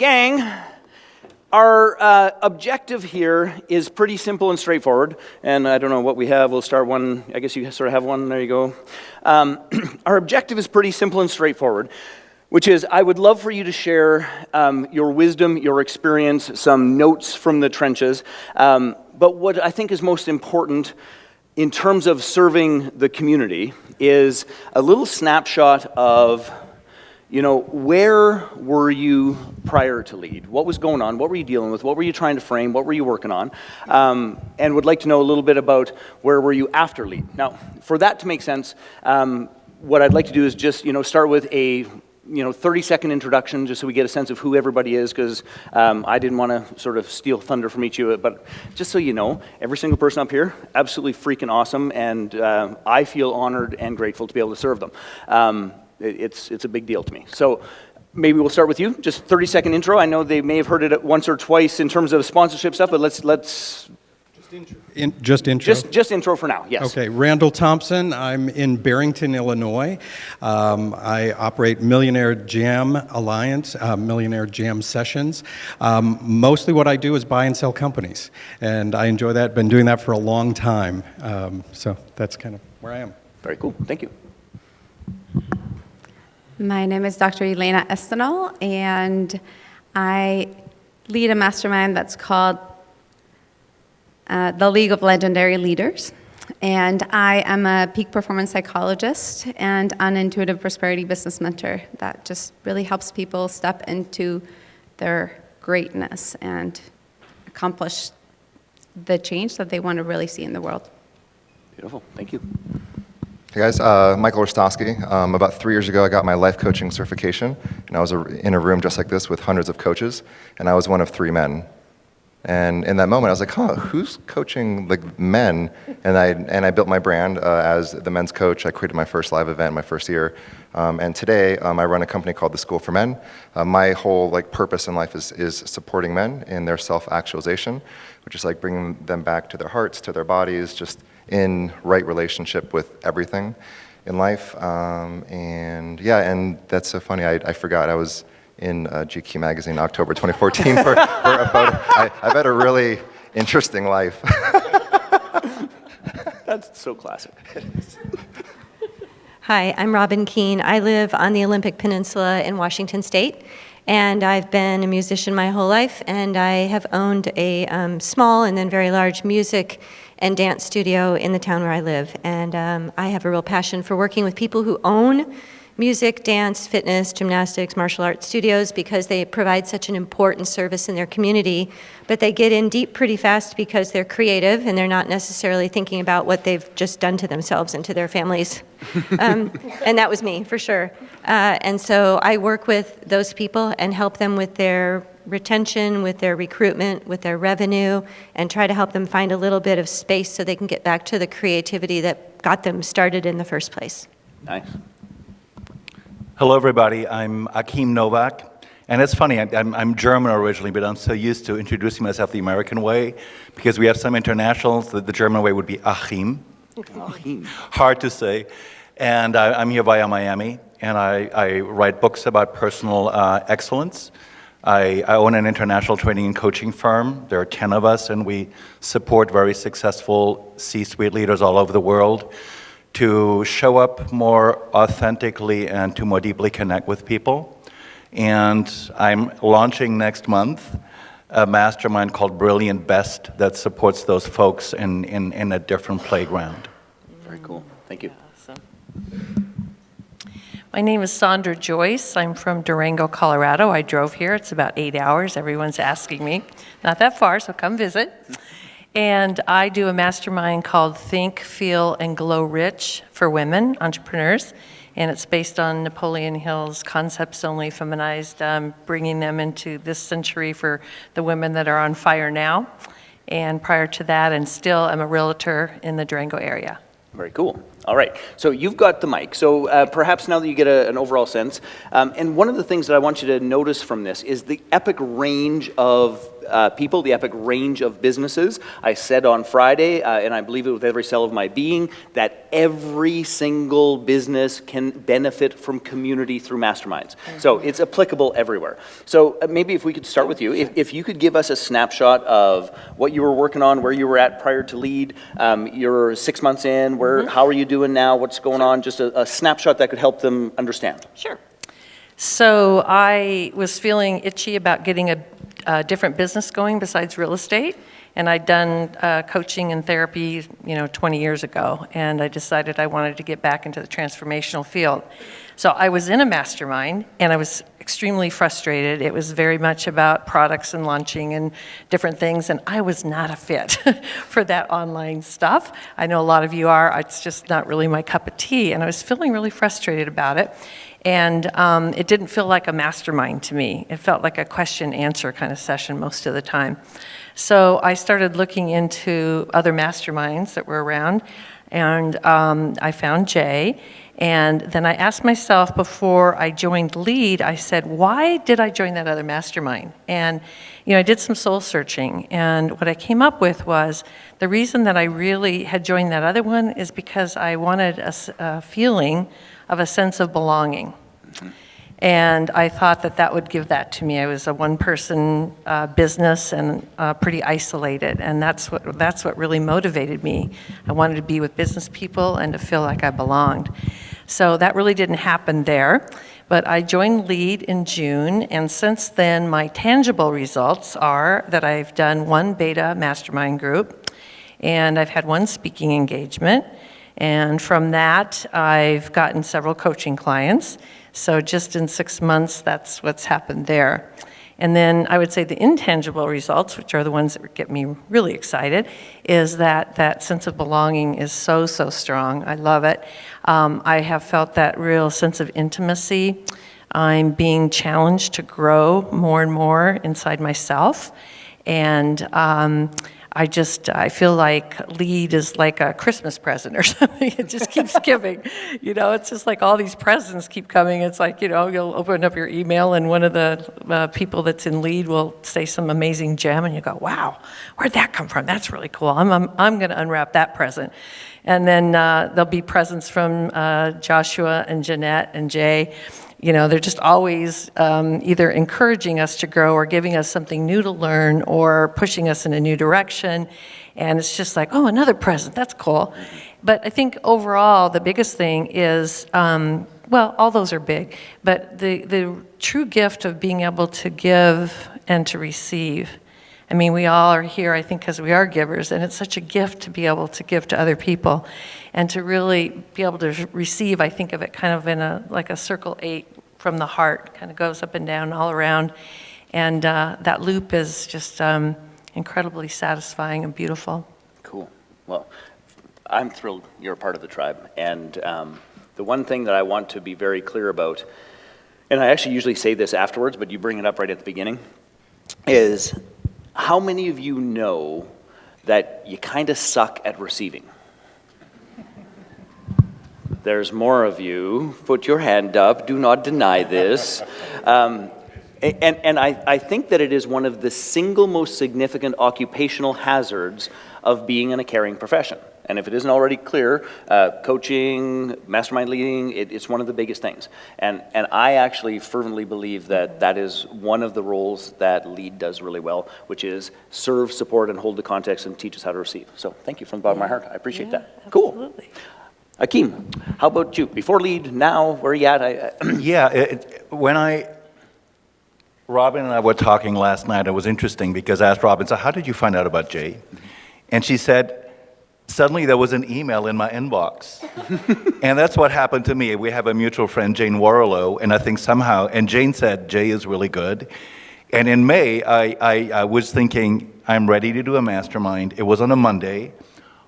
Gang, our objective here is pretty simple and straightforward, and I don't know what we have. We'll start one. I guess you sort of have one. There you go. Our objective is pretty simple and straightforward, which is I would love for you to share your wisdom, your experience, some notes from the trenches, but what I think is most important in terms of serving the community is a little snapshot of, you know, where were you prior to LEAD? What was going on? What were you dealing with? What were you trying to frame? What were you working on? And would like to know a little bit about where were you after LEAD. Now, for that to make sense, what I'd like to do is just, start with a 30-second introduction, just so we get a sense of who everybody is, because I didn't want to sort of steal thunder from each of you, but just so you know, every single person up here, absolutely freaking awesome, and I feel honored and grateful to be able to serve them. It's a big deal to me. So maybe we'll start with you, just 30-second intro. I know they may have heard it once or twice in terms of sponsorship stuff, but let's Just intro? Just intro for now, yes. Okay, Randall Thompson. I'm in Barrington, Illinois. I operate Millionaire Jam Alliance, Millionaire Jam Sessions. Mostly what I do is buy and sell companies, and I enjoy that. Been doing that for a long time, so that's kind of where I am. Very cool, thank you. My name is Dr. Elena Estinol, and I lead a mastermind that's called the League of Legendary Leaders, and I am a peak performance psychologist and an intuitive prosperity business mentor that just really helps people step into their greatness and accomplish the change that they want to really see in the world. Beautiful, thank you. Hey guys, Michael Rostowski. About 3 years ago I got my life coaching certification, and I was in a room just like this with hundreds of coaches, and I was one of 3 men. And in that moment, I was like, who's coaching like men? And I built my brand as the men's coach. I created my first live event my first year. And today, I run a company called The School for Men. My whole purpose in life is supporting men in their self-actualization, which is bringing them back to their hearts, to their bodies, just in right relationship with everything in life. And that's so funny. I forgot I was in GQ magazine, October 2014, for a photo. I've had a really interesting life. That's so classic. Hi, I'm Robin Keene. I live on the Olympic Peninsula in Washington State, and I've been a musician my whole life, and I have owned a small and then very large music and dance studio in the town where I live. And I have a real passion for working with people who own music, dance, fitness, gymnastics, martial arts studios, because they provide such an important service in their community, but they get in deep pretty fast because they're creative and they're not necessarily thinking about what they've just done to themselves and to their families. And that was me, for sure. And so I work with those people and help them with their retention, with their recruitment, with their revenue, and try to help them find a little bit of space so they can get back to the creativity that got them started in the first place. Nice. Hello, everybody. I'm Akim Novak. And it's funny, I'm German originally, but I'm so used to introducing myself the American way, because we have some internationals that the German way would be Achim. Achim. Hard to say. And I'm here via Miami, and I write books about personal excellence. I own an international training and coaching firm. There are 10 of us, and we support very successful C-suite leaders all over the world to show up more authentically and to more deeply connect with people. And I'm launching next month a mastermind called Brilliant Best that supports those folks in a different playground. Very cool, thank you. Awesome. My name is Sandra Joyce. I'm from Durango, Colorado. I drove here. It's about 8 hours. Everyone's asking me. Not that far, so come visit. And I do a mastermind called Think, Feel, and Glow Rich for women entrepreneurs. And it's based on Napoleon Hill's Concepts Only Feminized, bringing them into this century for the women that are on fire now. And prior to that, and still I'm a realtor in the Durango area. Very cool. All right, so you've got the mic. So perhaps now that you get an overall sense, and one of the things that I want you to notice from this is the epic range of people, the epic range of businesses. I said on Friday, and I believe it with every cell of my being, that every single business can benefit from community through masterminds. So it's applicable everywhere. So maybe if we could start with you, if you could give us a snapshot of what you were working on, where you were at prior to LEAD, you're 6 months in, how are you doing now, what's going on, just a snapshot that could help them understand. Sure. So I was feeling itchy about getting a different business going besides real estate, and I'd done coaching and therapy, 20 years ago, and I decided I wanted to get back into the transformational field. So I was in a mastermind, and I was extremely frustrated. It was very much about products and launching and different things, and I was not a fit for that online stuff. I know a lot of you are. It's just not really my cup of tea, and I was feeling really frustrated about it. And it didn't feel like a mastermind to me. It felt like a question-answer kind of session most of the time. So I started looking into other masterminds that were around, and I found Jay. And then I asked myself before I joined LEAD, I said, why did I join that other mastermind? And I did some soul searching, and what I came up with was the reason that I really had joined that other one is because I wanted a feeling of a sense of belonging. And I thought that would give that to me. I was a one-person business and pretty isolated, and that's what really motivated me. I wanted to be with business people and to feel like I belonged. So that really didn't happen there, but I joined LEAD in June, and since then my tangible results are that I've done one beta mastermind group, and I've had one speaking engagement, and from that, I've gotten several coaching clients. So just in 6 months, that's what's happened there. And then I would say the intangible results, which are the ones that get me really excited, is that sense of belonging is so, so strong. I love it. I have felt that real sense of intimacy. I'm being challenged to grow more and more inside myself. And I feel like LEAD is like a Christmas present or something. It just keeps giving. It's just like all these presents keep coming. It's like, you'll open up your email and one of the people that's in LEAD will say some amazing gem and you go, wow, where'd that come from? That's really cool. I'm going to unwrap that present. And then there'll be presents from Joshua and Jeanette and Jay. They're just always either encouraging us to grow or giving us something new to learn or pushing us in a new direction. And it's just like, oh, another present, that's cool. But I think overall, the biggest thing is, all those are big, but the true gift of being able to give and to receive. I mean, we all are here, I think, because we are givers, and it's such a gift to be able to give to other people and to really be able to receive. I think of it kind of in like a circle 8 from the heart, kind of goes up and down all around, and that loop is just incredibly satisfying and beautiful. Cool. Well, I'm thrilled you're a part of the tribe, and the one thing that I want to be very clear about, and I actually usually say this afterwards, but you bring it up right at the beginning, is how many of you know that you kind of suck at receiving? There's more of you. Put your hand up. Do not deny this. And I think that it is one of the single most significant occupational hazards of being in a caring profession. And if it isn't already clear, coaching, mastermind leading, it's one of the biggest things. And I actually fervently believe that is one of the roles that LEAD does really well, which is serve, support, and hold the context and teach us how to receive. So thank you from the bottom of my heart. I appreciate that. Absolutely. Cool. Akeem, how about you? Before LEAD, now, where are you at? Robin and I were talking last night, it was interesting because I asked Robin, so how did you find out about Jay? And she said, suddenly there was an email in my inbox. And that's what happened to me. We have a mutual friend, Jane Warlow, and I think somehow, and Jane said, Jay is really good. And in May, I was thinking, I'm ready to do a mastermind. It was on a Monday.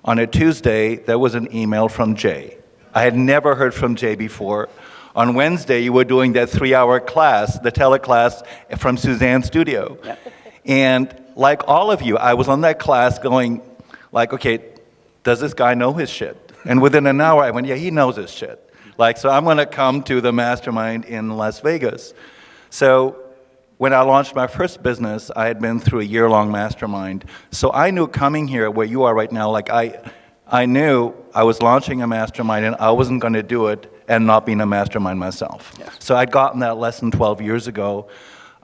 On a Tuesday, there was an email from Jay. I had never heard from Jay before. On Wednesday, you were doing that 3-hour class, the teleclass from Suzanne's studio. Yeah. And like all of you, I was on that class going, like, okay, does this guy know his shit? And within an hour, I went, yeah, he knows his shit. So I'm going to come to the mastermind in Las Vegas. So when I launched my first business, I had been through a year-long mastermind. So I knew coming here where you are right now, like I knew I was launching a mastermind and I wasn't going to do it and not being a mastermind myself. Yes. So I'd gotten that lesson 12 years ago.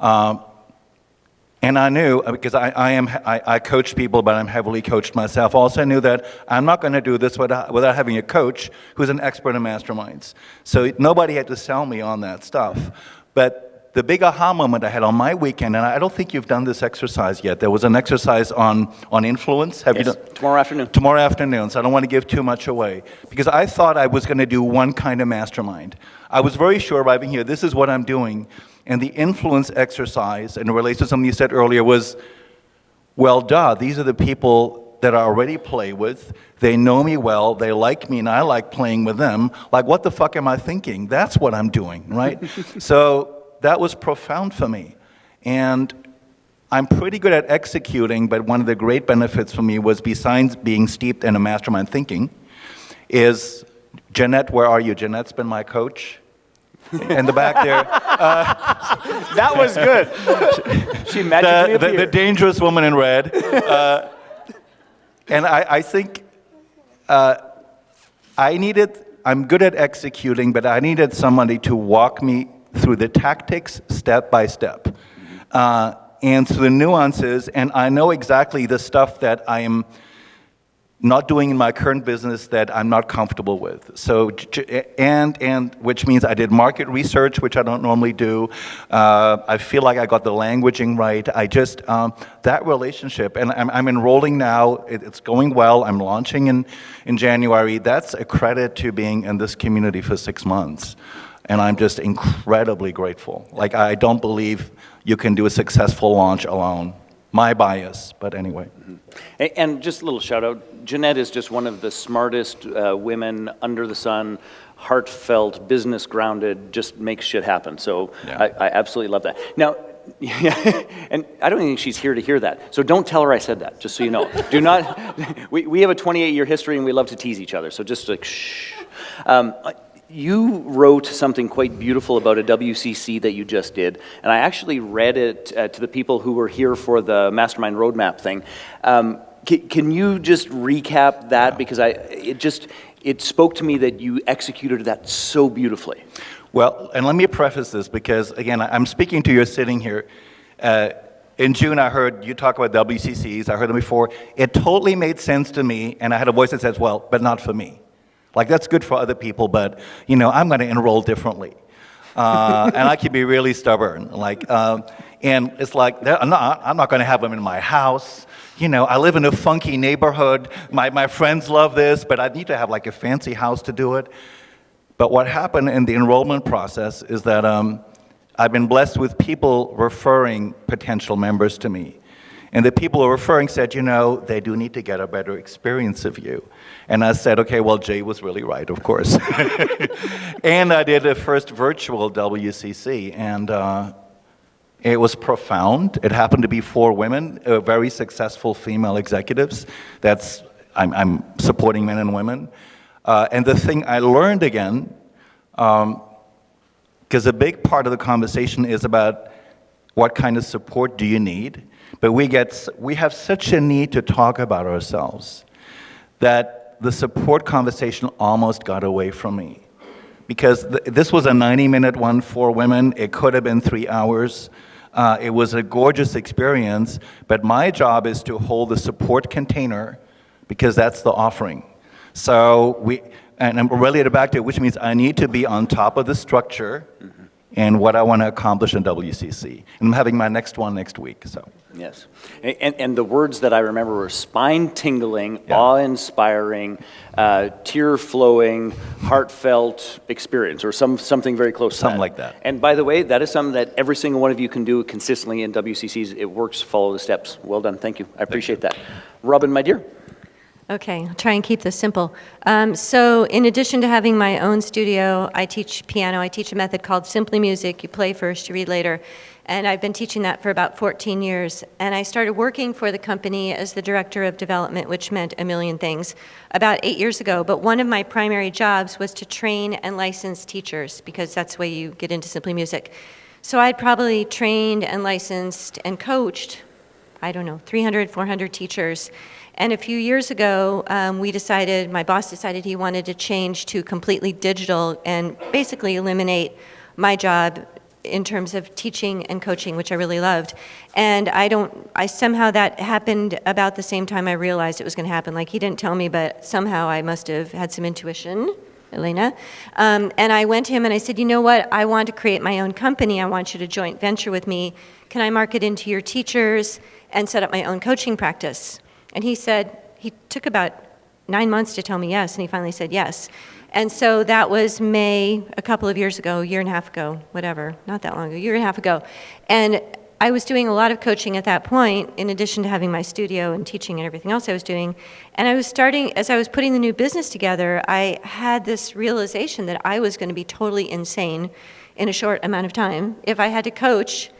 And I knew, because I coach people, but I'm heavily coached myself. Also, I knew that I'm not going to do this without having a coach who's an expert in masterminds. So nobody had to sell me on that stuff. But the big aha moment I had on my weekend, and I don't think you've done this exercise yet. There was an exercise on influence. Have you done? Tomorrow afternoon. Tomorrow afternoon, so I don't want to give too much away. Because I thought I was going to do one kind of mastermind. I was very sure arriving here, this is what I'm doing. And the influence exercise, and it relates to something you said earlier, was, well, duh, these are the people that I already play with. They know me well, they like me, and I like playing with them. Like, what the fuck am I thinking? That's what I'm doing, right? So that was profound for me. And I'm pretty good at executing, but one of the great benefits for me was, besides being steeped in a mastermind thinking, is, Jeanette, where are you? Jeanette's been my coach. In the back there. That was good. She magically appeared. The dangerous woman in red. And I think I'm good at executing, but I needed somebody to walk me through the tactics step by step. And through the nuances, and I know exactly the stuff that I am not doing in my current business that I'm not comfortable with. So, and which means I did market research, which I don't normally do. I feel like I got the languaging right. I just, that relationship, and I'm enrolling now, it's going well, I'm launching in January. That's a credit to being in this community for 6 months. And I'm just incredibly grateful. Like, I don't believe you can do a successful launch alone. My bias, but anyway. And just a little shout out, Jeanette is just one of the smartest women under the sun, heartfelt, business grounded, just makes shit happen. So Yeah. I absolutely love that. Now, and I don't think she's here to hear that. So don't tell her I said that, just so you know. Do not, we have a 28-year history and we love to tease each other, so just like, shh. You wrote something quite beautiful about a WCC that you just did, and I actually read it to the people who were here for the Mastermind Roadmap thing. Can you just recap that? Because it spoke to me that you executed that so beautifully. Well, and let me preface this because, again, I'm speaking to you sitting here. In June, I heard you talk about WCCs. I heard them before. It totally made sense to me, and I had a voice that says, well, but not for me. Like, that's good for other people, but, I'm going to enroll differently. And I can be really stubborn. Like, and it's like, I'm not going to have them in my house. I live in a funky neighborhood. My friends love this, but I need to have, like, a fancy house to do it. But what happened in the enrollment process is that I've been blessed with people referring potential members to me. And the people who are referring said, they do need to get a better experience of you. And I said, okay, well, Jay was really right, of course. And I did the first virtual WCC, and it was profound. It happened to be 4 women, very successful female executives. I'm supporting men and women. And the thing I learned again, because a big part of the conversation is about what kind of support do you need. But we have such a need to talk about ourselves that the support conversation almost got away from me. Because this was a 90-minute one for women. It could have been 3 hours. It was a gorgeous experience, but my job is to hold the support container because that's the offering. So and I'm related back to it, which means I need to be on top of the structure and what I want to accomplish in WCC. And I'm having my next one next week, so. Yes. And the words that I remember were spine-tingling, awe-inspiring, tear-flowing, heartfelt experience, or something very close to that. Something like that. And by the way, that is something that every single one of you can do consistently in WCCs. It works, follow the steps. Well done, thank you. I appreciate that. Robin, my dear. Okay, I'll try and keep this simple. So in addition to having my own studio, I teach piano. I teach a method called Simply Music. You play first, you read later. And I've been teaching that for about 14 years. And I started working for the company as the director of development, which meant a million things, about 8 years ago. But one of my primary jobs was to train and license teachers, because that's the way you get into Simply Music. So I'd probably trained and licensed and coached, I don't know, 300, 400 teachers. And a few years ago, my boss decided he wanted to change to completely digital and basically eliminate my job in terms of teaching and coaching, which I really loved. And somehow that happened about the same time I realized it was going to happen. Like, he didn't tell me, but somehow I must have had some intuition, Elena. And I went to him and I said, you know what, I want to create my own company. I want you to joint venture with me. Can I market into your teachers and set up my own coaching practice? And he took about 9 months to tell me yes, and he finally said yes. And so that was May, a couple of years ago, a year and a half ago, whatever, not that long ago, a year and a half ago. And I was doing a lot of coaching at that point, in addition to having my studio and teaching and everything else I was doing. And as I was putting the new business together, I had this realization that I was going to be totally insane in a short amount of time if I had to coach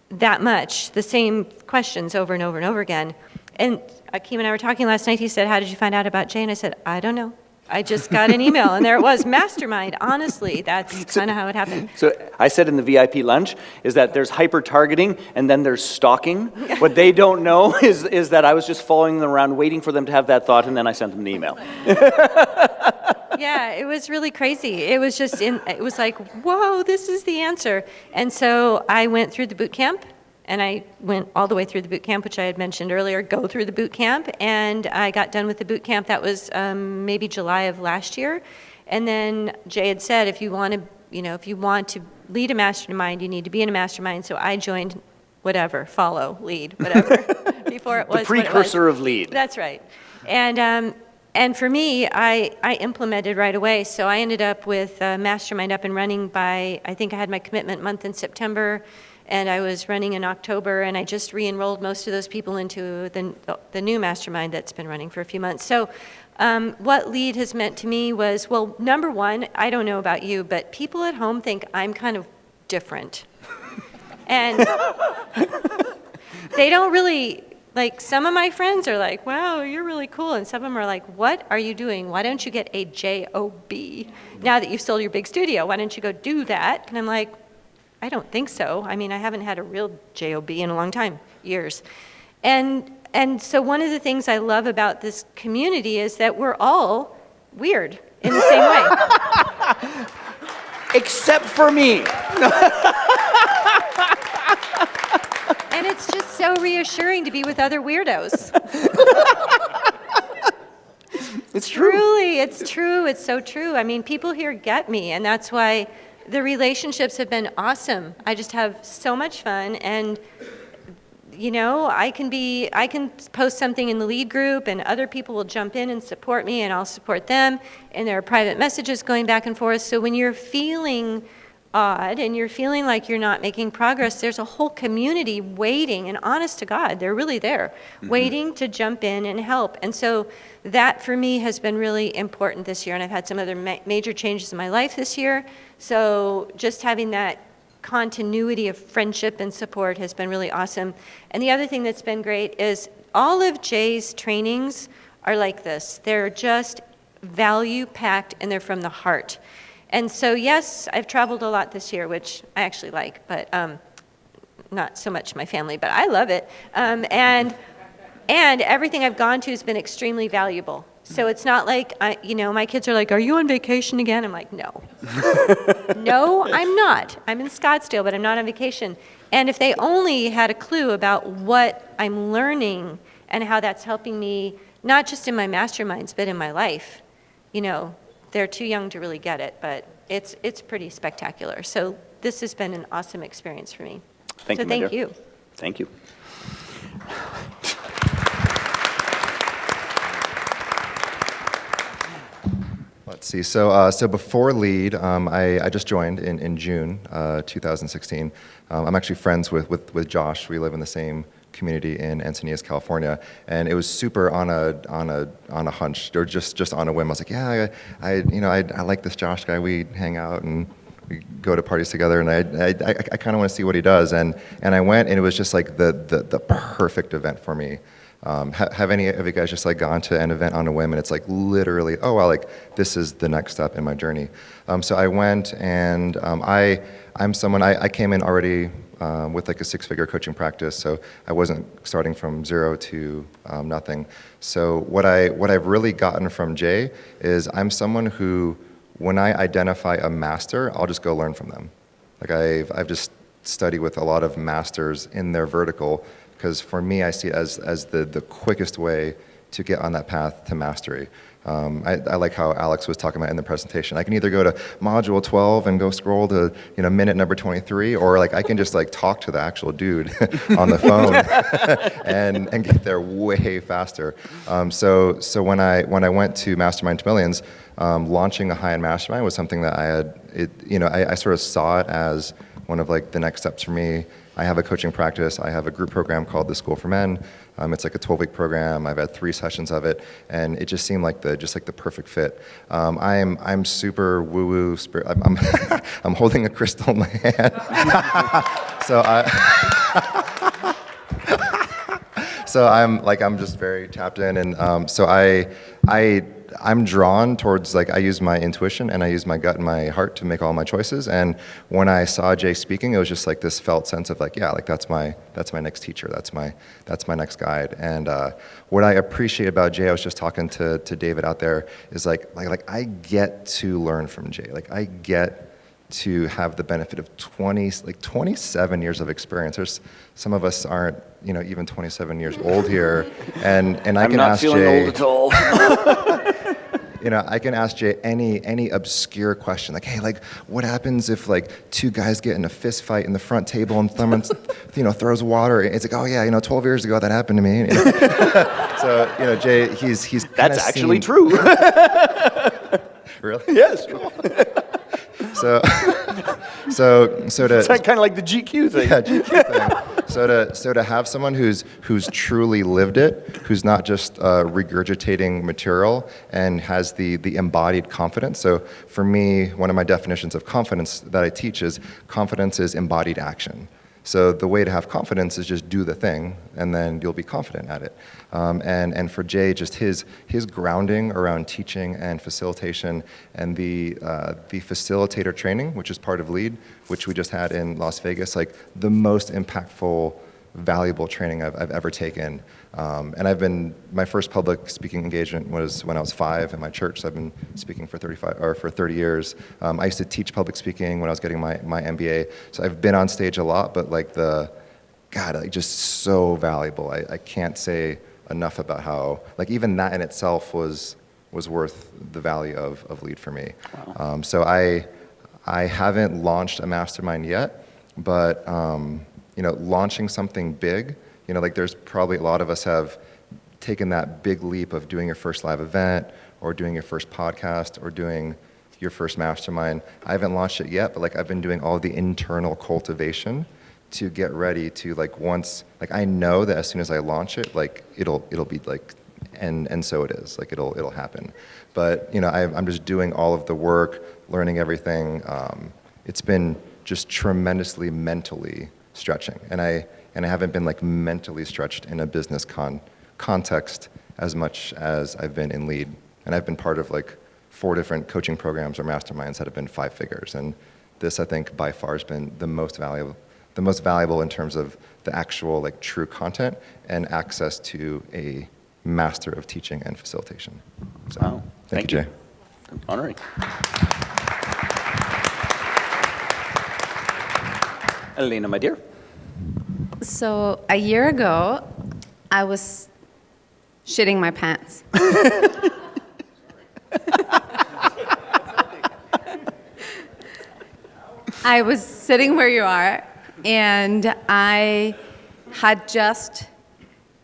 that much, the same questions over and over and over again. And Akeem and I were talking last night. He said, how did you find out about Jay? And I said, I don't know. I just got an email, and there it was, mastermind. Honestly, that's kind of how it happened. So I said in the VIP lunch is that there's hyper-targeting and then there's stalking. What they don't know is that I was just following them around, waiting for them to have that thought, and then I sent them an email. Yeah, it was really crazy. It was it was like, whoa, this is the answer. And so I went through the boot camp. And I went all the way through the boot camp, which I had mentioned earlier, go through the boot camp. And I got done with the boot camp. That was maybe July of last year. And then Jay had said, if you want to lead a mastermind, you need to be in a mastermind. So I joined whatever, follow, lead, whatever, before it was the precursor of lead. That's right. And for me, I implemented right away. So I ended up with Mastermind up and running by, I think I had my commitment month in September, and I was running in October, and I just re-enrolled most of those people into the new Mastermind that's been running for a few months. So what LEAD has meant to me was, well, number one, I don't know about you, but people at home think I'm kind of different. And they don't really, like, some of my friends are like, wow, you're really cool. And some of them are like, what are you doing? Why don't you get a job now that you've sold your big studio? Why don't you go do that? And I'm like, I don't think so. I mean, I haven't had a real job in a long time, years. And so one of the things I love about this community is that we're all weird in the same way. Except for me. And it's just so reassuring to be with other weirdos. It's true. Truly, it's true. It's so true. I mean, people here get me, and that's why the relationships have been awesome. I just have so much fun, and you know, I can post something in the lead group, and other people will jump in and support me, and I'll support them, and there are private messages going back and forth. So when you're feeling odd and you're feeling like you're not making progress, there's a whole community waiting, and honest to God, they're really there, waiting to jump in and help. And so that for me has been really important this year, and I've had some other major changes in my life this year. So just having that continuity of friendship and support has been really awesome. And the other thing that's been great is all of Jay's trainings are like this. They're just value-packed, and they're from the heart. And so, yes, I've traveled a lot this year, which I actually like, but not so much my family, but I love it. And everything I've gone to has been extremely valuable. So it's not like, my kids are like, are you on vacation again? I'm like, no. No, I'm not. I'm in Scottsdale, but I'm not on vacation. And if they only had a clue about what I'm learning and how that's helping me, not just in my masterminds, but in my life, they're too young to really get it, but it's pretty spectacular. So this has been an awesome experience for me. Thank you, my Thank dear. you. Thank you. Let's see. So before LEAD, I just joined in June 2016. I'm actually friends with Josh. We live in the same community in Encinitas, California, and it was super on a hunch, or just on a whim. I was like, yeah, I like this Josh guy. We hang out and we go to parties together, and I kind of want to see what he does. And I went, and it was just like the perfect event for me. Have any of you guys just like gone to an event on a whim and it's like literally, oh wow, like this is the next step in my journey. So I went and I'm someone, I came in already with like a 6-figure coaching practice, so I wasn't starting from zero to nothing. So what I've really gotten from Jay is I'm someone who, when I identify a master, I'll just go learn from them. Like I've just studied with a lot of masters in their vertical, because for me, I see it as the quickest way to get on that path to mastery. I like how Alex was talking about in the presentation. I can either go to module 12 and go scroll to minute number 23, or like I can just like talk to the actual dude on the phone and get there way faster. So when I went to Mastermind to Millions, launching a high-end mastermind was something that I sort of saw it as one of like the next steps for me. I have a coaching practice. I have a group program called the School for Men. It's like a 12-week program. I've had 3 sessions of it, and it just seemed like the perfect fit. I'm super woo-woo. I'm holding a crystal in my hand. So I'm just very tapped in, and so I'm drawn towards, like, I use my intuition and I use my gut and my heart to make all my choices. And when I saw Jay speaking, it was just like this felt sense of like, yeah, like that's my next teacher, that's my next guide. And what I appreciate about Jay, I was just talking to David out there, is like I get to learn from Jay. Like I get to have the benefit of 27 years of experience. There's some of us aren't, even 27 years old here, and I can ask Jay. I'm not feeling old at all. I can ask Jay any obscure question, like, hey, like, what happens if like 2 guys get in a fist fight in the front table and someone, throws water? It's like, oh yeah, 12 years ago that happened to me. So, Jay, he's that's actually true. Really? Yes. So to it's kind of like the GQ thing. Yeah, GQ thing. So to have someone who's truly lived it, who's not just regurgitating material and has the embodied confidence. So for me, one of my definitions of confidence that I teach is confidence is embodied action. So the way to have confidence is just do the thing, and then you'll be confident at it. And for Jay, just his grounding around teaching and facilitation, and the facilitator training, which is part of LEAD, which we just had in Las Vegas, like the most impactful, valuable training I've ever taken. And my first public speaking engagement was when I was 5 in my church. So I've been speaking for 30 years. I used to teach public speaking when I was getting my MBA. So I've been on stage a lot, but just so valuable. I can't say enough about how, like, even that in itself was worth the value of LEAD for me. Wow. So I haven't launched a mastermind yet, but launching something big, there's probably a lot of us have taken that big leap of doing your first live event or doing your first podcast or doing your first mastermind. I haven't launched it yet, but I've been doing all the internal cultivation to get ready to I know that as soon as I launch it, it'll be and so it is, it'll happen. But I'm just doing all of the work, learning everything. It's been just tremendously mentally stretching, and I haven't been mentally stretched in a business context as much as I've been in LEAD, and I've been part of 4 different coaching programs or masterminds that have been 5 figures, and this I think by far has been the most valuable in terms of the actual true content and access to a master of teaching and facilitation. So, wow. Thank you, Jay. Honoring. Elena, my dear. So a year ago, I was shitting my pants. I was sitting where you are, and I had just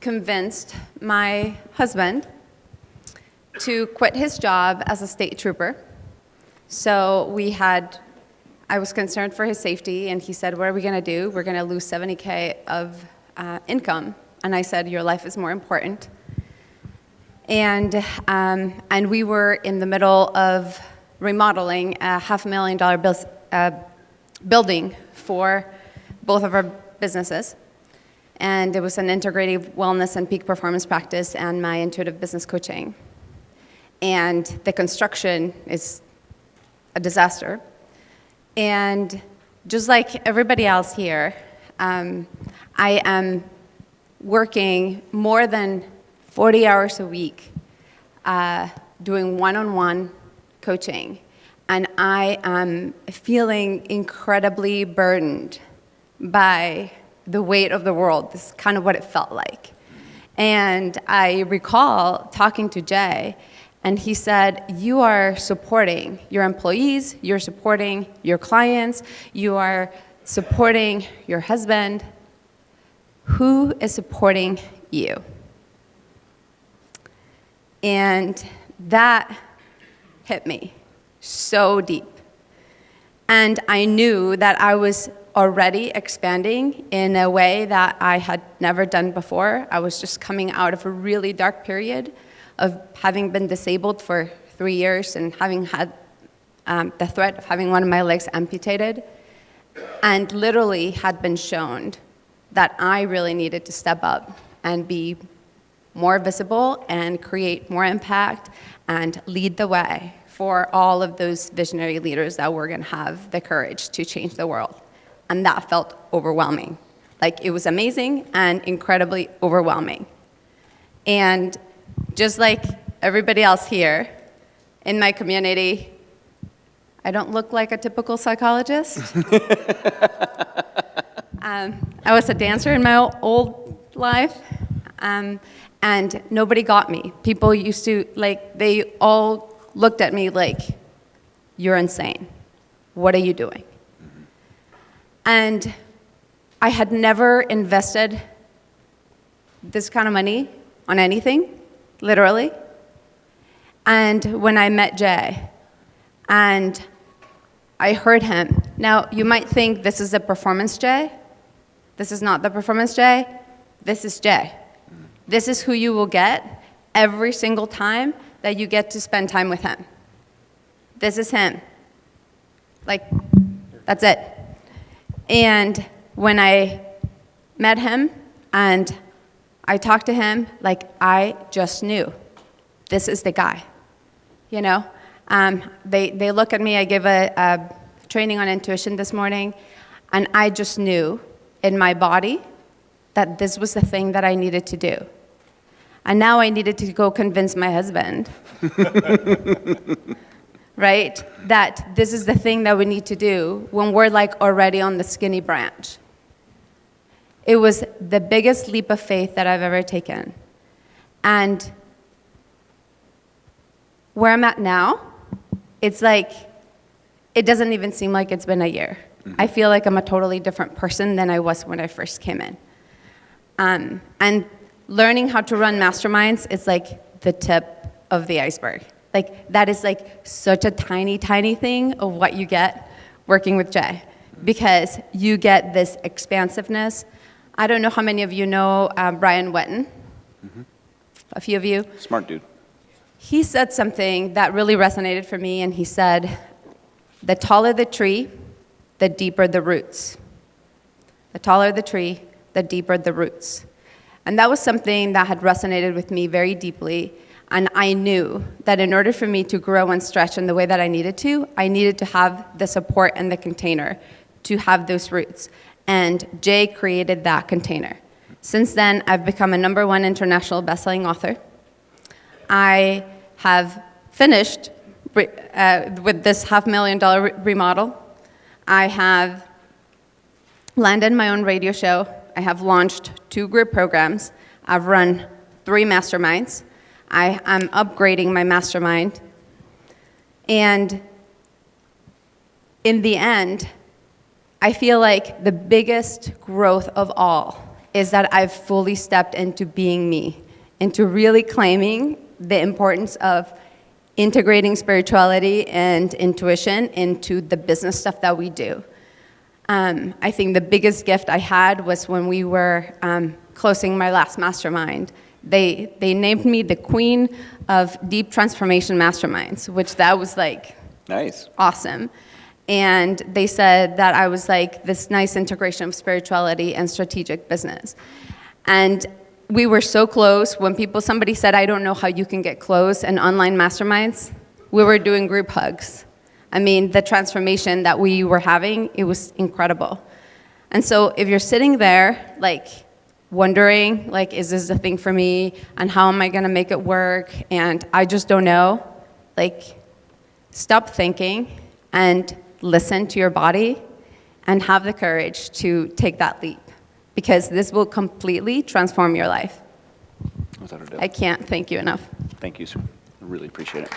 convinced my husband to quit his job as a state trooper. So I was concerned for his safety, and he said, what are we going to do? We're going to lose $70K of income. And I said, your life is more important. And we were in the middle of remodeling a $500,000 building for both of our businesses. and it was an integrative wellness and peak performance practice and my intuitive business coaching. And the construction is a disaster. And just like everybody else here, I am working more than 40 hours a week doing one-on-one coaching. And I am feeling incredibly burdened by the weight of the world. This is kind of what it felt like. And I recall talking to Jay, and he said, you are supporting your employees, you're supporting your clients, you are supporting your husband. Who is supporting you? And that hit me so deep. And I knew that I was already expanding in a way that I had never done before. I was just coming out of a really dark period of having been disabled for 3 years and having had the threat of having one of my legs amputated, and literally had been shown that I really needed to step up and be more visible and create more impact and lead the way for all of those visionary leaders that were going to have the courage to change the world. And that felt overwhelming. Like, it was amazing and incredibly overwhelming. And just like everybody else here in my community, I don't look like a typical psychologist. I was a dancer in my old life, and nobody got me. People used to, they all looked at me like, you're insane. What are you doing? And I had never invested this kind of money on anything, literally. And when I met Jay, and I heard him. Now, you might think this is the performance Jay. This is not the performance Jay. This is Jay. This is who you will get every single time that you get to spend time with him. This is him. That's it. And when I met him and I talked to him, I just knew this is the guy, you know? They look at me, I give a training on intuition this morning, and I just knew in my body that this was the thing that I needed to do. And now I needed to go convince my husband, right, that this is the thing that we need to do when we're already on the skinny branch. It was the biggest leap of faith that I've ever taken. And where I'm at now, it's it doesn't even seem like it's been a year. Mm-hmm. I feel like I'm a totally different person than I was when I first came in. And learning how to run masterminds is the tip of the iceberg. That is such a tiny, tiny thing of what you get working with Jay, because you get this expansiveness. I don't know how many of you know Brian Wetton. Mm-hmm. A few of you. Smart dude. He said something that really resonated for me, and he said, the taller the tree, the deeper the roots. The taller the tree, the deeper the roots. And that was something that had resonated with me very deeply, and I knew that in order for me to grow and stretch in the way that I needed to have the support and the container to have those roots. And Jay created that container. Since then, I've become a #1 international best-selling author. I have finished with this $500,000 remodel. I have landed my own radio show. I have launched 2 group programs. I've run 3 masterminds. I am upgrading my mastermind. And in the end, I feel like the biggest growth of all is that I've fully stepped into being me, into really claiming the importance of integrating spirituality and intuition into the business stuff that we do. I think the biggest gift I had was when we were closing my last mastermind. They named me the queen of deep transformation masterminds, which that was nice, awesome. And they said that I was this nice integration of spirituality and strategic business. And we were so close. When somebody said, I don't know how you can get close in online masterminds, we were doing group hugs. I mean, the transformation that we were having, it was incredible. And so if you're sitting there, like, wondering, like, is this the thing for me? And how am I gonna make it work? And I just don't know. Like, stop thinking and listen to your body and have the courage to take that leap, because this will completely transform your life. Without a doubt. I can't thank you enough. Thank you, sir. I really appreciate it.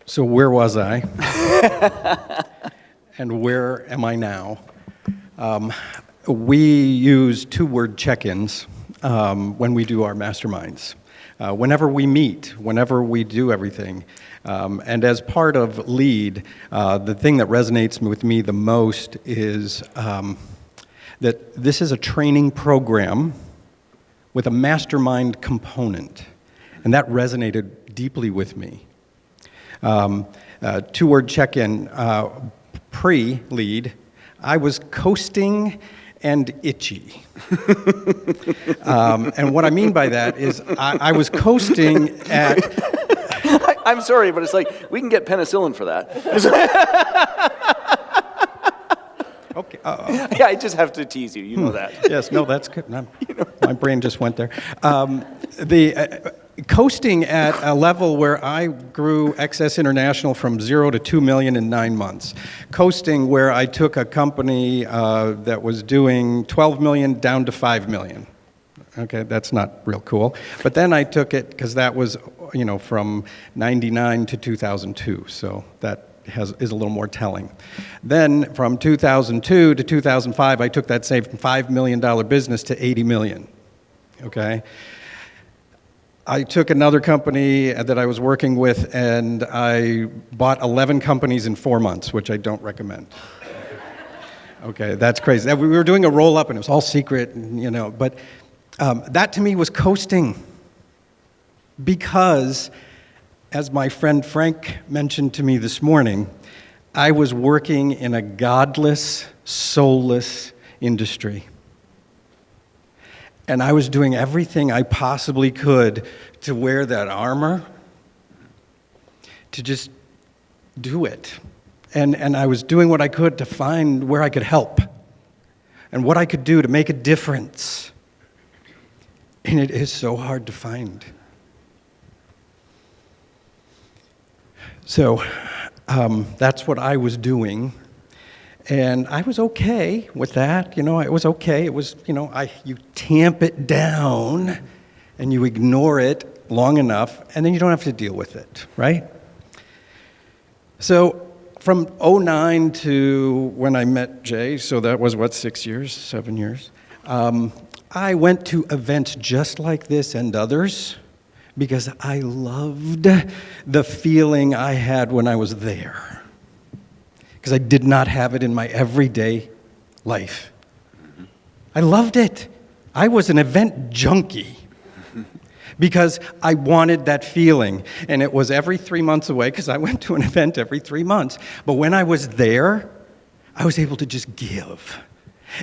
So where was I? And where am I now? We use two-word check-ins when we do our masterminds. Whenever we meet, whenever we do everything. And as part of LEAD, the thing that resonates with me the most is that this is a training program with a mastermind component. And that resonated deeply with me. Two-word check-in, pre-LEAD, I was coasting and itchy. And what I mean by that is I was coasting at... I'm sorry, but it's like, we can get penicillin for that. Okay. Yeah, I just have to tease you, you know that. Yes, no, that's good. My brain just went there. Coasting at a level where I grew Excess International from 0 to 2 million in 9 months. Coasting where I took a company that was doing 12 million down to 5 million. Okay, that's not real cool. But then I took it, because that was, from 99 to 2002, so that is a little more telling. Then from 2002 to 2005, I took that same $5 million business to 80 million, okay? I took another company that I was working with, and I bought 11 companies in 4 months, which I don't recommend. Okay, that's crazy. We were doing a roll-up, and it was all secret, but that to me was coasting, because, as my friend Frank mentioned to me this morning, I was working in a godless, soulless industry. And I was doing everything I possibly could to wear that armor, to just do it. And I was doing what I could to find where I could help and what I could do to make a difference. And it is so hard to find. So that's what I was doing. And I was okay with that, it was okay. It was, you tamp it down and you ignore it long enough, and then you don't have to deal with it, right? So from 2009 to when I met Jay, so that was 6 years, 7 years, I went to events just like this and others because I loved the feeling I had when I was there. Because I did not have it in my everyday life. I loved it. I was an event junkie because I wanted that feeling. And it was every 3 months away, because I went to an event every 3 months. But when I was there, I was able to just give.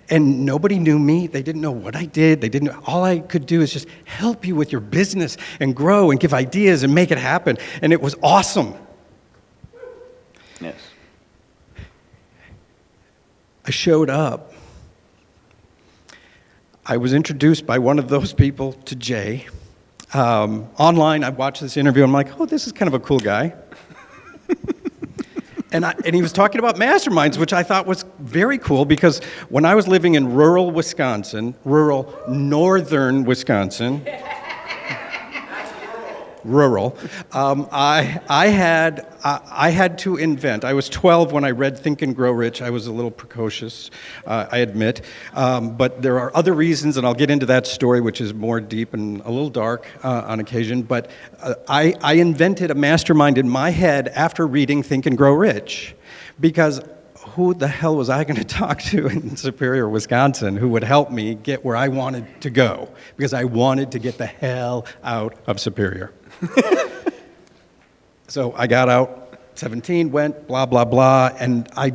And nobody knew me. They didn't know what I did. All I could do is just help you with your business and grow and give ideas and make it happen. And it was awesome. Yes. I showed up. I was introduced by one of those people to Jay. Online, I watched this interview, and I'm like, oh, this is kind of a cool guy. And he was talking about masterminds, which I thought was very cool, because when I was living in rural Wisconsin, rural northern Wisconsin, rural, I had to invent. I was 12 when I read Think and Grow Rich. I was a little precocious, I admit. But there are other reasons, and I'll get into that story, which is more deep and a little dark on occasion. But I invented a mastermind in my head after reading Think and Grow Rich, because who the hell was I going to talk to in Superior, Wisconsin, who would help me get where I wanted to go? Because I wanted to get the hell out of Superior. So I got out, 17, went blah, blah, blah, and I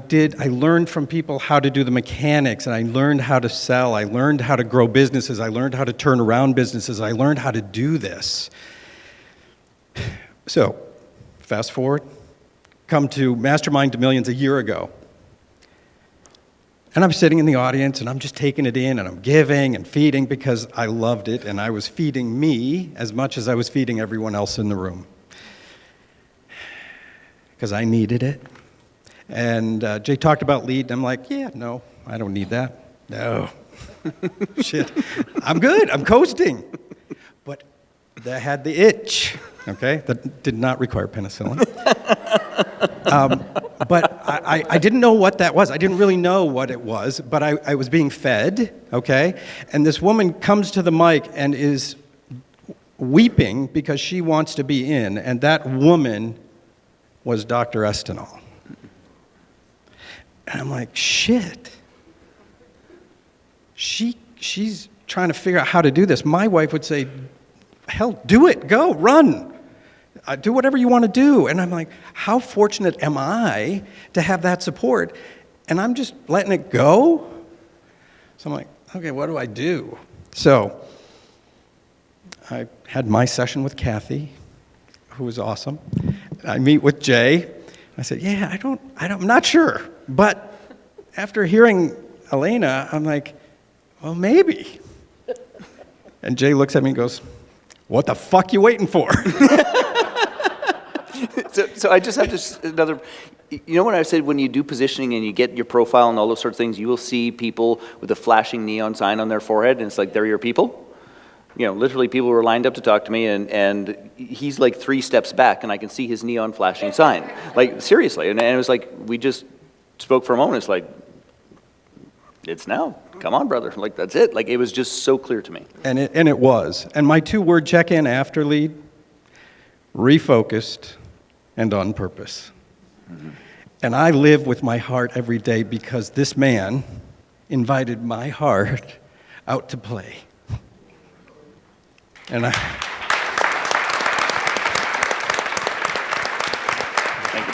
learned from people how to do the mechanics, and I learned how to sell, I learned how to grow businesses, I learned how to turn around businesses, I learned how to do this. So, fast forward, come to Mastermind to Millions a year ago. And I'm sitting in the audience, and I'm just taking it in, and I'm giving and feeding because I loved it, and I was feeding me as much as I was feeding everyone else in the room. Because I needed it. And Jay talked about lead, and I'm like, yeah, no, I don't need that. No. Shit. I'm good. I'm coasting. But that had the itch, okay? That did not require penicillin. But I didn't know what that was. I didn't really know what it was, but I was being fed, okay? And this woman comes to the mic and is weeping because she wants to be in, and that woman was Dr. Estinol. And I'm like, shit. She's trying to figure out how to do this. My wife would say, hell, do it, go, run. Do whatever you want to do. And I'm like, how fortunate am I to have that support? And I'm just letting it go. So I'm like, okay, what do I do? So I had my session with Kathy, who was awesome. I meet with Jay. I said, yeah, I'm not sure. But after hearing Elena, I'm like, well, maybe. And Jay looks at me and goes, what the fuck you waiting for? So I just have this another, you know when I said when you do positioning and you get your profile and all those sorts of things, you will see people with a flashing neon sign on their forehead, and it's like, they're your people? You know, literally people were lined up to talk to me, and he's like 3 steps back, and I can see his neon flashing sign. Like, seriously. And it was like, we just spoke for a moment. It's like, it's now. Come on, brother. Like, that's it. Like, it was just so clear to me. And it was. And my 2-word check-in after lead, refocused and on purpose. Mm-hmm. And I live with my heart every day because this man invited my heart out to play. And Thank you,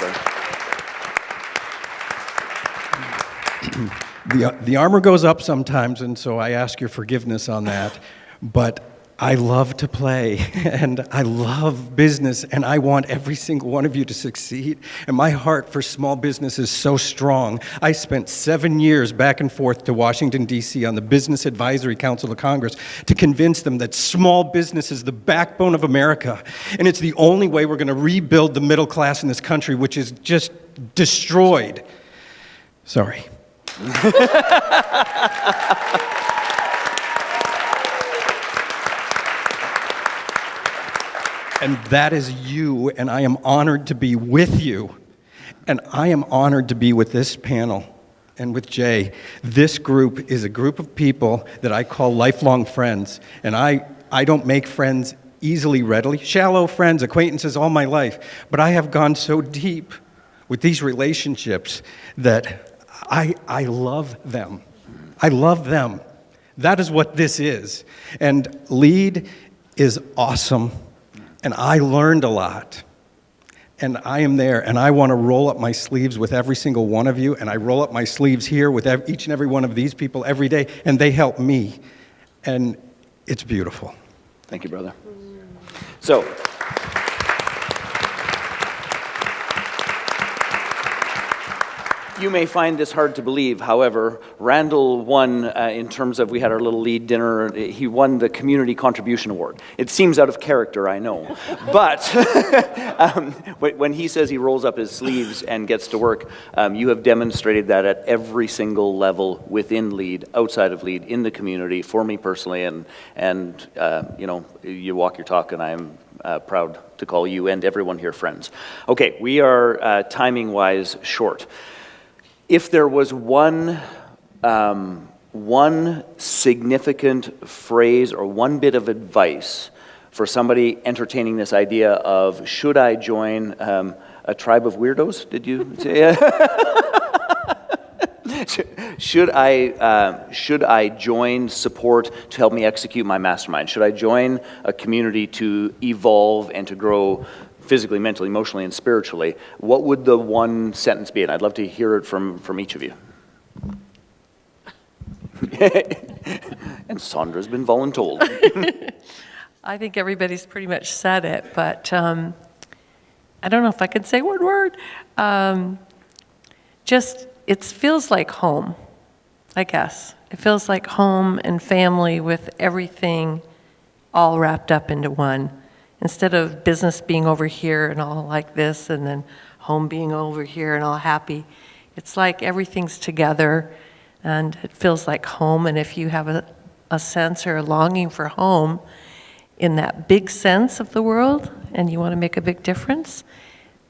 brother. The armor goes up sometimes, and so I ask your forgiveness on that. But I love to play, and I love business, and I want every single one of you to succeed. And my heart for small business is so strong. I spent 7 years back and forth to Washington, D.C. on the Business Advisory Council of Congress to convince them that small business is the backbone of America, and it's the only way we're going to rebuild the middle class in this country, which is just destroyed. Sorry. And that is you, and I am honored to be with you. And I am honored to be with this panel and with Jay. This group is a group of people that I call lifelong friends. And I don't make friends easily, readily. Shallow friends, acquaintances all my life. But I have gone so deep with these relationships that I love them. I love them. That is what this is. And LEAD is awesome. And I learned a lot, and I am there, and I want to roll up my sleeves with every single one of you, and I roll up my sleeves here with each and every one of these people every day, and they help me, and it's beautiful. Thank you, brother. So, you may find this hard to believe. However, Randall won in terms of, we had our little lead dinner, he won the Community Contribution Award. It seems out of character, I know. But when he says he rolls up his sleeves and gets to work, you have demonstrated that at every single level within LEAD, outside of LEAD, in the community, for me personally, and you know, you walk your talk, and I'm proud to call you and everyone here friends. Okay, we are timing-wise short. If there was one significant phrase or one bit of advice for somebody entertaining this idea of, should I join a tribe of weirdos? Did you say? Should I join support to help me execute my mastermind? Should I join a community to evolve and to grow physically, mentally, emotionally, and spiritually, what would the one sentence be? And I'd love to hear it from each of you. And Sandra's been voluntold. I think everybody's pretty much said it, but I don't know if I could say one word. Just, it feels like home, I guess. It feels like home and family with everything all wrapped up into one. Instead of business being over here and all like this, and then home being over here and all happy, it's like everything's together, and it feels like home. And if you have a sense or a longing for home in that big sense of the world, and you want to make a big difference,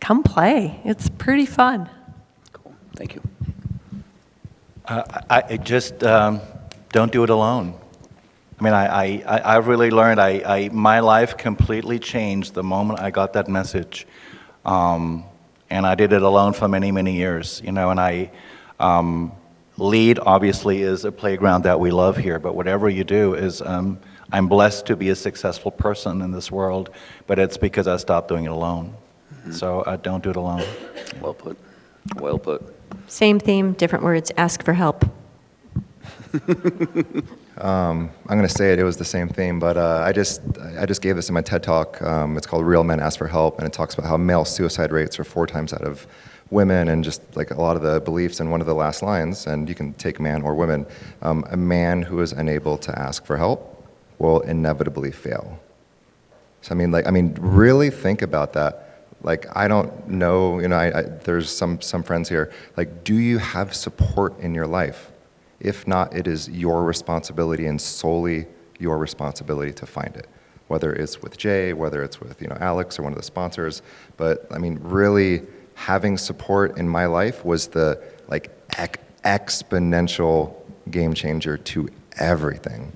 come play. It's pretty fun. Cool. Thank you. I just don't do it alone. I mean, I've really learned, my life completely changed the moment I got that message. And I did it alone for many, many years, you know, and LEAD obviously is a playground that we love here, but whatever you do is, I'm blessed to be a successful person in this world, but it's because I stopped doing it alone. So I don't do it alone. Well put. Well put. Same theme, different words, ask for help. I'm going to say it. It was the same thing, but I just gave this in my TED Talk. It's called "Real Men Ask for Help," and it talks about how male suicide rates are 4 times out of women, and just like a lot of the beliefs in one of the last lines. And you can take man or women. A man who is unable to ask for help will inevitably fail. So I mean, really think about that. Like, I don't know. You know, there's some friends here. Like, do you have support in your life? If not, it is your responsibility and solely your responsibility to find it. Whether it's with Jay, whether it's with, you know, Alex or one of the sponsors. But I mean, really having support in my life was the like exponential game changer to everything.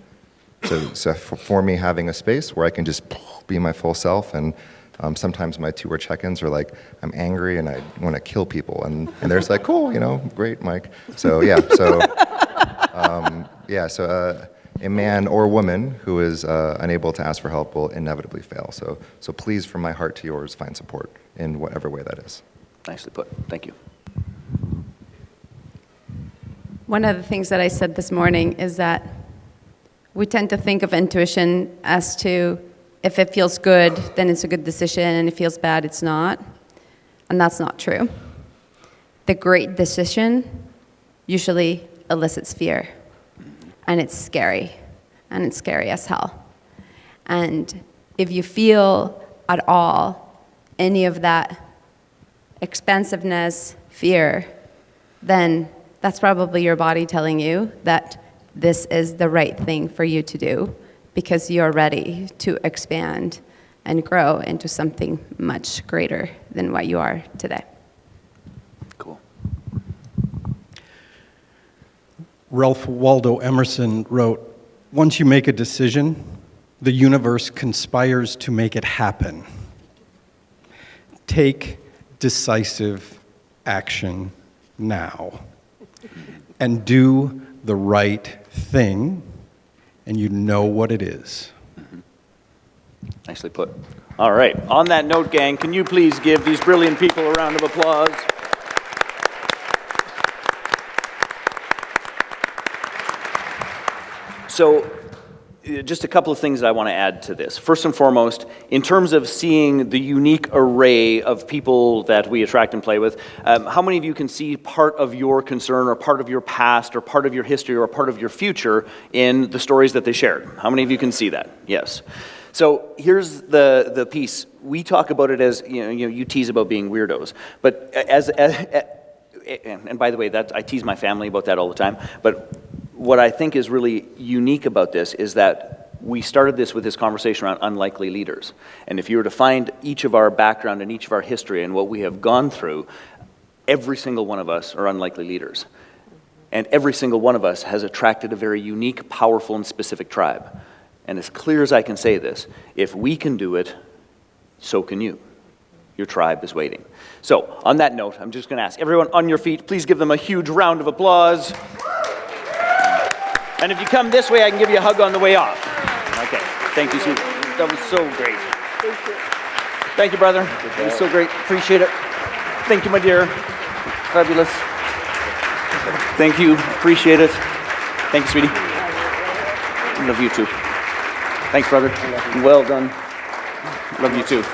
So for me, having a space where I can just be my full self, and sometimes my 2-word check-ins are like, I'm angry and I want to kill people, and they're just like, cool, you know, great, Mike. So yeah, a man or woman who is unable to ask for help will inevitably fail. So please, from my heart to yours, find support in whatever way that is. Nicely put. Thank you. One of the things that I said this morning is that we tend to think of intuition as to if it feels good, then it's a good decision, and if it feels bad, it's not. And that's not true. The great decision usually elicits fear, and it's scary as hell. And if you feel at all any of that expansiveness, fear, then that's probably your body telling you that this is the right thing for you to do, because you're ready to expand and grow into something much greater than what you are today. Cool. Ralph Waldo Emerson wrote, "Once you make a decision, the universe conspires to make it happen. Take decisive action now and do the right thing, and you know what it is." Nicely put. All right. On that note, gang, can you please give these brilliant people a round of applause? So, just a couple of things that I want to add to this. First and foremost, in terms of seeing the unique array of people that we attract and play with, how many of you can see part of your concern or part of your past or part of your history or part of your future in the stories that they shared? How many of you can see that? Yes. So here's the piece. We talk about it as, you tease about being weirdos, but and by the way, I tease my family about that all the time, but what I think is really unique about this is that we started this with this conversation around unlikely leaders. And if you were to find each of our background and each of our history and what we have gone through, every single one of us are unlikely leaders. And every single one of us has attracted a very unique, powerful, and specific tribe. And as clear as I can say this, if we can do it, so can you. Your tribe is waiting. So, on that note, I'm just going to ask everyone on your feet, please give them a huge round of applause. And if you come this way, I can give you a hug on the way off. Okay, thank you, Sue. That was so great. Thank you. Thank you, brother. It was so great. Appreciate it. Thank you, my dear. Fabulous. Thank you. Appreciate it. Thank you, sweetie. Love you too. Thanks, brother. Well done. Love you too.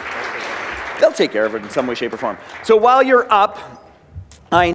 They'll take care of it in some way, shape, or form. So while you're up,